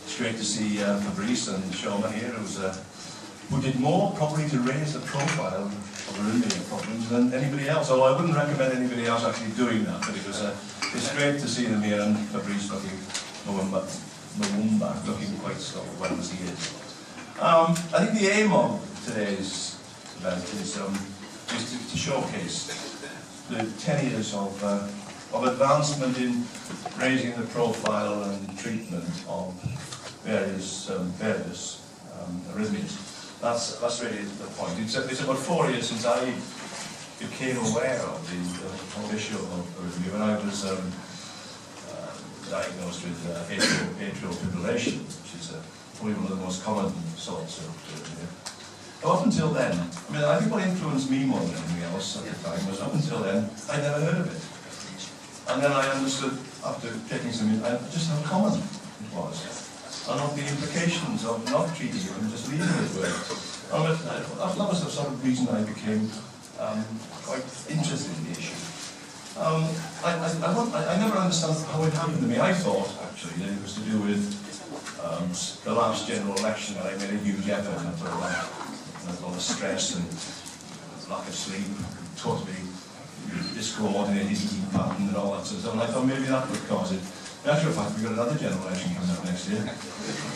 It's great to see Fabrice and Showman here, who did more probably to raise the profile of arrhythmia problems than anybody else. Although I wouldn't recommend anybody else actually doing that, but it's great to see them here and Fabrice looking looking quite so well as he is. I think the aim of today's event is to showcase the 10 years of advancement in raising the profile and treatment of various arrhythmias. That's really the point. It's about 4 years since I became aware of the whole issue of arrhythmia when I was diagnosed with atrial fibrillation, which is probably one of the most common sorts of arrhythmia. Up until then, I mean, I think what influenced me more than anything else at the time was up until then, I'd never heard of it. And then I understood, after taking some just how common it was, and of the implications of not treating it and just leaving it with it. That was the sort of reason I became quite interested in the issue. I never understood how it happened to me. I thought, actually, that it was to do with the last general election that I made a huge effort and all the stress and lack of sleep, totally discoordinated eating pattern and all that sort of stuff. And I thought maybe that would cause it. In actual fact, we've got another general election coming up next year.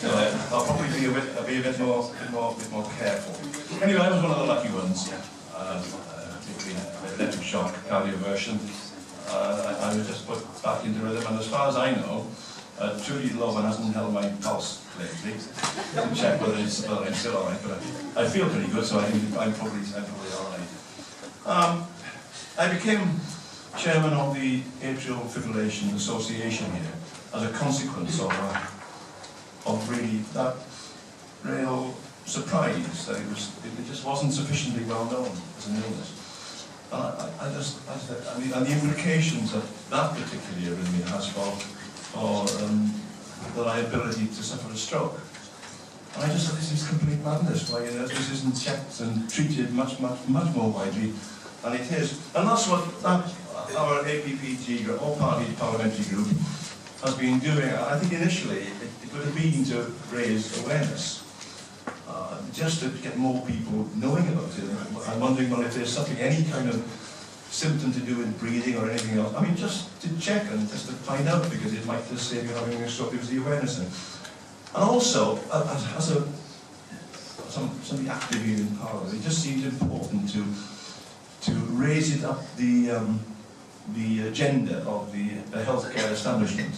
So I'll probably be a bit more careful. Anyway, I was one of the lucky ones. Electric shock, cardioversion. I was just put back into rhythm, and as far as I know, Judy Lovan hasn't held my pulse lately to check whether it's still alright, but I feel pretty good, so I think I'm probably alright. I became chairman of the Atrial Fibrillation Association here as a consequence of really that real surprise that it just wasn't sufficiently well known as an illness. And and the implications that particular arrhythmia has for the liability to suffer a stroke. And I just thought this is complete madness. Why this isn't checked and treated much more widely than it is. And that's what our APPG, All Party Parliamentary Group, has been doing. I think initially it would have been to raise awareness. Just to get more people knowing about it. I'm wondering, well, if there's something, any kind of symptom to do with breathing or anything else. I mean, just to check and just to find out, because it might just save you having a stroke. It was the awareness thing. And also, as somebody active here in Parliament, it just seemed important to raise it up the agenda of the healthcare establishment.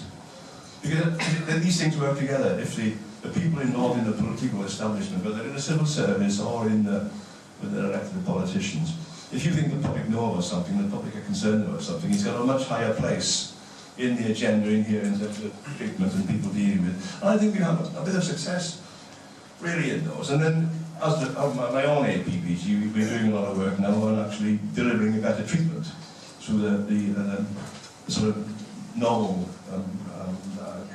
Because these things work together. If the people involved in the political establishment, whether in the civil service or with the elected politicians, if you think the public know about something, the public are concerned about something, it's got a much higher place in the agenda in here in terms of treatment and people dealing with. And I think we have a bit of success really in those. And then as my own APPG, we've been doing a lot of work now on actually delivering a better treatment through the sort of novel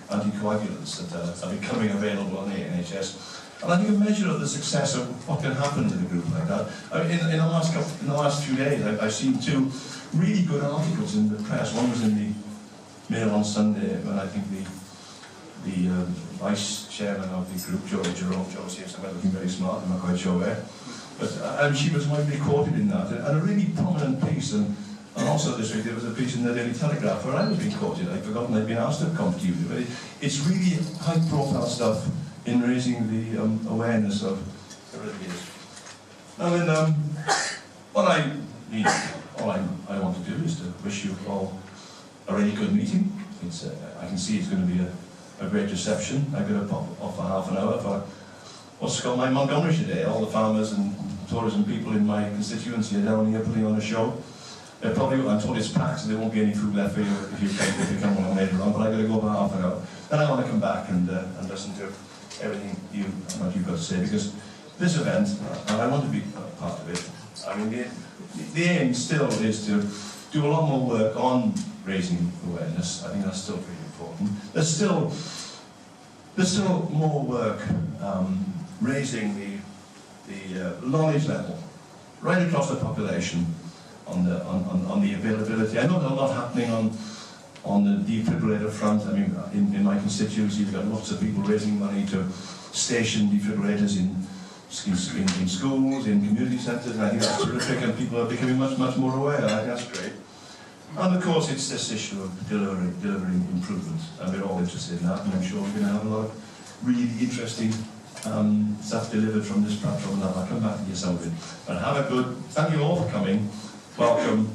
anticoagulants that are becoming available on the NHS. And I think a measure of the success of what can happen in a group like that. I mean, in the last few days, I've seen two really good articles in the press. One was in the Mail on Sunday, when I think the vice chairman of the group, Jerome Jones, here somewhere looking very smart, I'm not quite sure where. But she was widely quoted in that, and a really prominent piece. And also this week there was a piece in the Daily Telegraph where I was being quoted. I'd forgotten I'd been asked to contribute, but it's really high-profile stuff in raising the awareness of arrhythmias. Now then, all I want to do is to wish you all a really good meeting. I can see it's going to be a great reception. I'm going to pop off for half an hour for what's called my Montgomery today. All the farmers and tourism people in my constituency are down here putting on a show. I'm told it's packed, so there won't be any food left for you if you come along later on, but I've got to go for half an hour. Then I want to come back and listen to everything what you've got to say, because this event, I want to be part of it. I mean, the aim still is to do a lot more work on raising awareness. I think that's still pretty important. There's still more work raising the knowledge level right across the population on the availability. I know there's a lot happening on the defibrillator front. I mean, in my constituency, we've got lots of people raising money to station defibrillators in schools, in community centres, and I think that's terrific, and people are becoming much more aware. I think that's great. And of course, it's this issue of delivering improvements, and we're all interested in that, and I'm sure we're going to have a lot of really interesting stuff delivered from this platform, and I'll come back to you some of it. But have a good, thank you all for coming. Welcome.